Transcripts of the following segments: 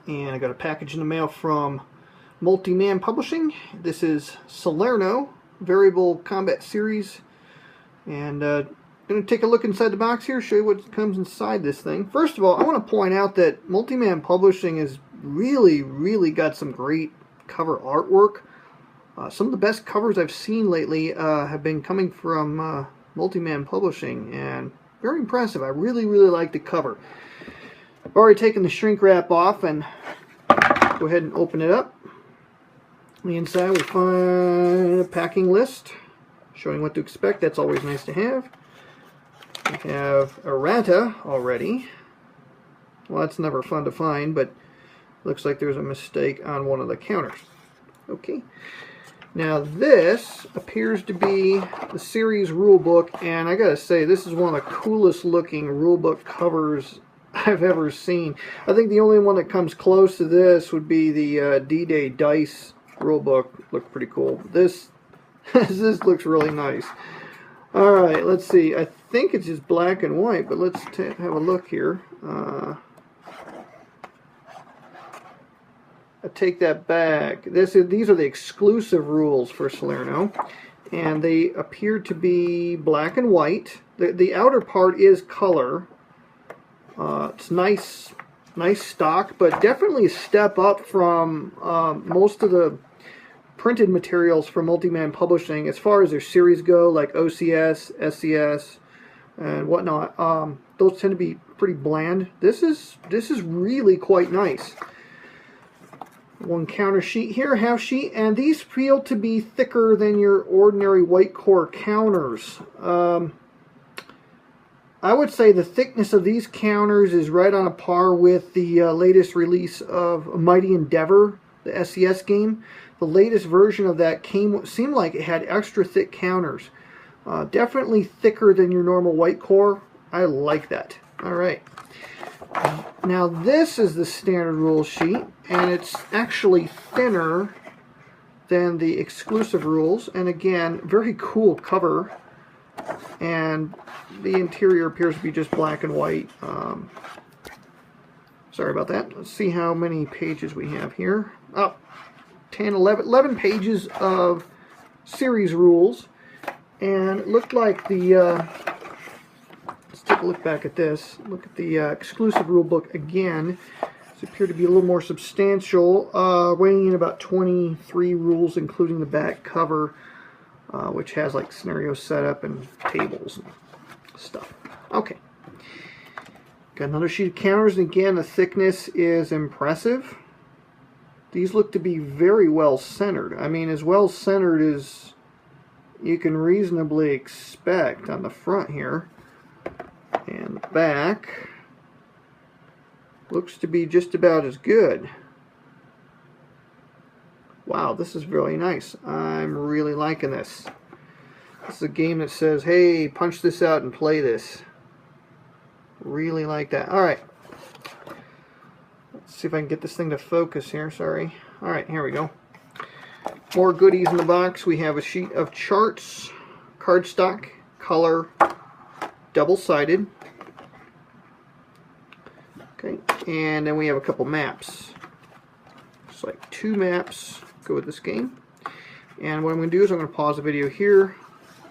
and I got a package in the mail from Multiman Publishing. This is Salerno Variable Combat Series, and going to take a look inside the box here, show you what comes inside this thing. First of all, I want to point out that Multiman Publishing has really got some great cover artwork. Some of the best covers I've seen lately have been coming from Multiman Publishing, and very impressive. I really like the cover. I've already taken the shrink wrap off, and go ahead and open it up. On the inside we find a packing list showing what to expect. That's always nice to have. We have errata already. Well, that's never fun to find, but looks like there's a mistake on one of the counters. Okay. Now this appears to be the series rulebook, and I gotta say, this is one of the coolest looking rulebook covers I've ever seen. I think the only one that comes close to this would be the D-Day Dice rulebook. Looked pretty cool. This this looks really nice. Alright, let's see. I think it's just black and white, but let's have a look here. I take that back. These are the exclusive rules for Salerno, and they appear to be black and white. The outer part is color. It's nice stock, but definitely a step up from most of the printed materials from Multiman Publishing as far as their series go, like OCS, SCS, and whatnot. Those tend to be pretty bland. This is really quite nice. One counter sheet here, half sheet, and these feel to be thicker than your ordinary white core counters. I would say the thickness of these counters is right on a par with the latest release of Mighty Endeavor, the SCS game. The latest version of that seemed like it had extra thick counters. Definitely thicker than your normal white core. I like that. Alright. Now this is the standard rule sheet, and it's actually thinner than the exclusive rules, and again, very cool cover, and the interior appears to be just black and white. Sorry about that. Let's see how many pages we have here. Oh, 10, 11 pages of series rules, and it looked like the let's take a look back at this. Look at the exclusive rule book again. These appear to be a little more substantial, weighing in about 23 rules, including the back cover, which has like scenario setup and tables and stuff. Okay. Got another sheet of counters, and again, the thickness is impressive. These look to be very well centered. I mean, as well centered as you can reasonably expect on the front here. And the back looks to be just about as good. Wow, this is really nice. I'm really liking this. This is a game that says, hey, punch this out and play this. Really like that. Alright. Let's see if I can get this thing to focus here. Sorry. Alright, here we go. More goodies in the box. We have a sheet of charts, cardstock, color, double-sided. Okay, and then we have a couple maps. Just like 2 maps go with this game. And what I'm going to do is I'm going to pause the video here.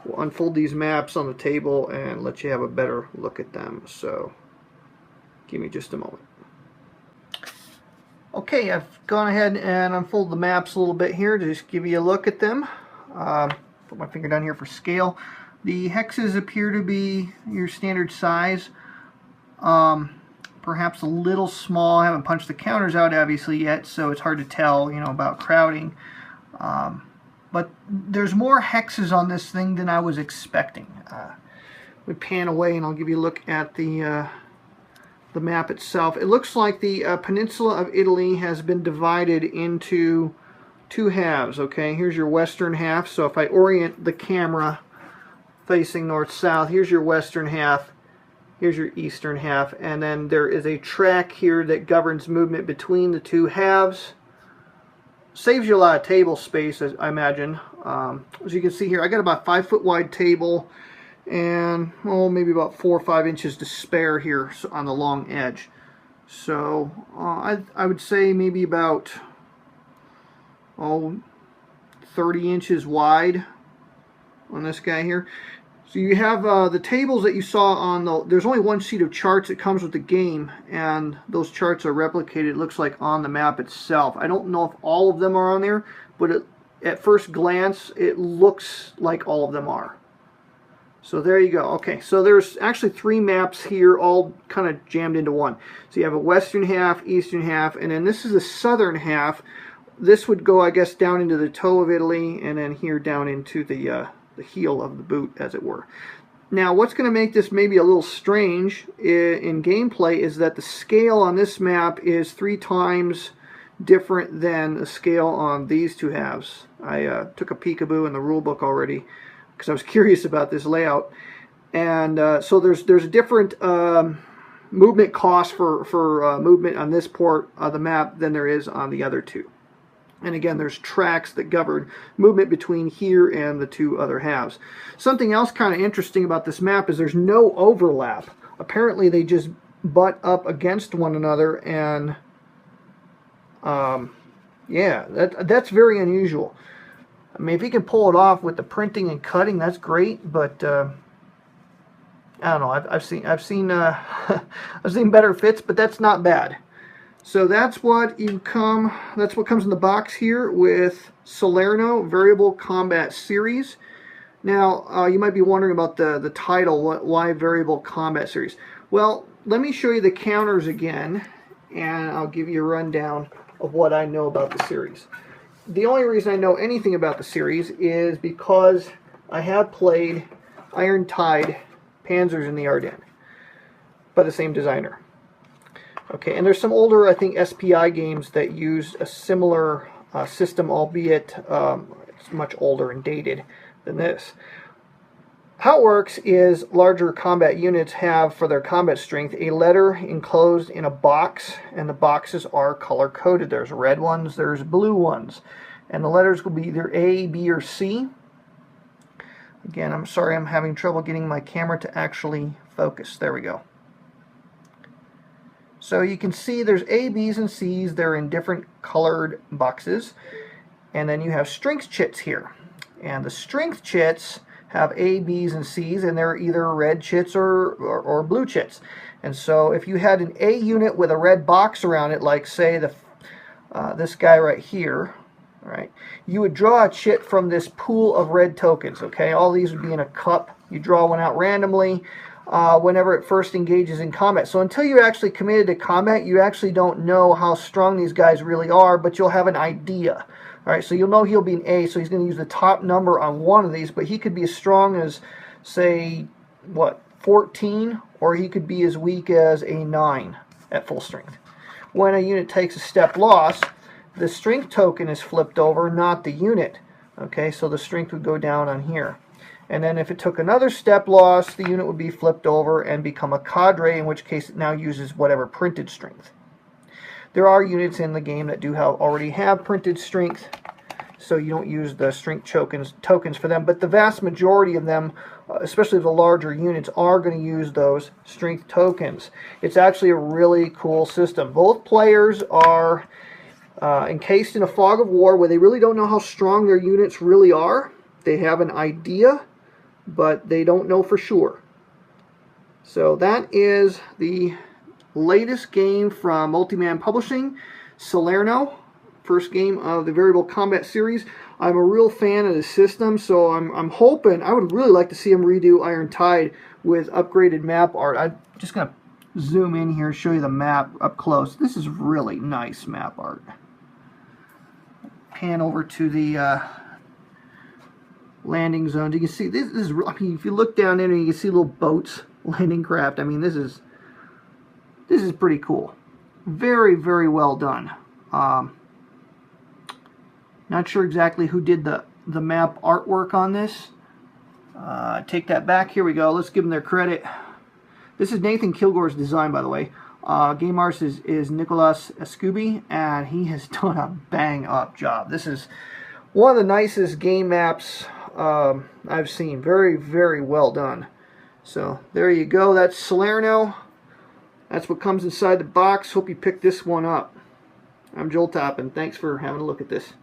We'll unfold these maps on the table and let you have a better look at them. So, give me just a moment. Okay, I've gone ahead and unfolded the maps a little bit here to just give you a look at them. Put my finger down here for scale. The hexes appear to be your standard size. Perhaps a little small. I haven't punched the counters out obviously yet, so it's hard to tell, about crowding. But there's more hexes on this thing than I was expecting. We pan away and I'll give you a look at the map itself. It looks like the peninsula of Italy has been divided into 2 halves. Okay, here's your western half. So if I orient the camera facing north-south, here's your western half, here's your eastern half, and then there is a track here that governs movement between the 2 halves. Saves you a lot of table space, I imagine. As you can see here, I got about 5-foot wide table, and maybe about 4 or 5 inches to spare here on the long edge. So I would say maybe about 30 inches wide on this guy here. So you have the tables that you saw on there's only one sheet of charts that comes with the game, and those charts are replicated, it looks like, on the map itself. I don't know if all of them are on there, but at first glance it looks like all of them are. So there you go. Okay, so there's actually 3 maps here, all kind of jammed into one. So you have a western half, eastern half, and then this is the southern half. This would go, I guess, down into the toe of Italy, and then here down into the heel of the boot, as it were. Now, what's going to make this maybe a little strange in gameplay is that the scale on this map is 3 times different than the scale on these 2 halves. I took a peekaboo in the rule book already because I was curious about this layout, and so there's a different movement cost for movement on this port of the map than there is on the other 2. And again, there's tracks that govern movement between here and the 2 other halves. Something else kind of interesting about this map is there's no overlap. Apparently they just butt up against one another, and yeah, that's very unusual. I mean, if you can pull it off with the printing and cutting, that's great, but I don't know. I've seen I've seen better fits, but that's not bad. So that's what comes in the box here with Salerno Variable Combat Series. Now, you might be wondering about the title, why Variable Combat Series? Well, let me show you the counters again, and I'll give you a rundown of what I know about the series. The only reason I know anything about the series is because I have played Iron Tide Panzers in the Ardennes by the same designer. Okay, and there's some older, I think, SPI games that use a similar system, albeit it's much older and dated than this. How it works is larger combat units have, for their combat strength, a letter enclosed in a box, and the boxes are color-coded. There's red ones, there's blue ones, and the letters will be either A, B, or C. Again, I'm sorry, I'm having trouble getting my camera to actually focus. There we go. So you can see there's A, B's, and C's. They're in different colored boxes. And then you have strength chits here. And the strength chits have A, B's, and C's, and they're either red chits or blue chits. And so if you had an A unit with a red box around it, like say this guy right here, right, you would draw a chit from this pool of red tokens. Okay, all these would be in a cup. You draw one out randomly whenever it first engages in combat. So until you're actually committed to combat, you actually don't know how strong these guys really are, but you'll have an idea. All right, so you'll know he'll be an A, so he's going to use the top number on one of these, but he could be as strong as, say, what, 14, or he could be as weak as a 9 at full strength. When a unit takes a step loss, the strength token is flipped over, not the unit. Okay, so the strength would go down on here. And then if it took another step loss, the unit would be flipped over and become a cadre, in which case it now uses whatever printed strength. There are units in the game that do already have printed strength, so you don't use the strength tokens for them, but the vast majority of them, especially the larger units, are going to use those strength tokens. It's actually a really cool system. Both players are encased in a fog of war where they really don't know how strong their units really are. They have an idea, but they don't know for sure. So that is the latest game from Multiman Publishing, Salerno, first game of the Variable Combat Series. I'm a real fan of the system, so I'm hoping, I would really like to see them redo Iron Tide with upgraded map art. I'm just going to zoom in here and show you the map up close. This is really nice map art. Pan over to the landing zones. You can see this is, I mean, if you look down in, you can see little boats, landing craft. I mean, this is pretty cool. Very, very well done. Not sure exactly who did the map artwork on this. Take that back. Here we go. Let's give them their credit. This is Nathan Kilgore's design, by the way. Game artist is Nicolas Escubi, and he has done a bang-up job. This is one of the nicest game maps I've seen. Very, very well done. So there you go. That's Salerno. That's what comes inside the box. Hope you picked this one up. I'm Joel Toppin. Thanks for having a look at this.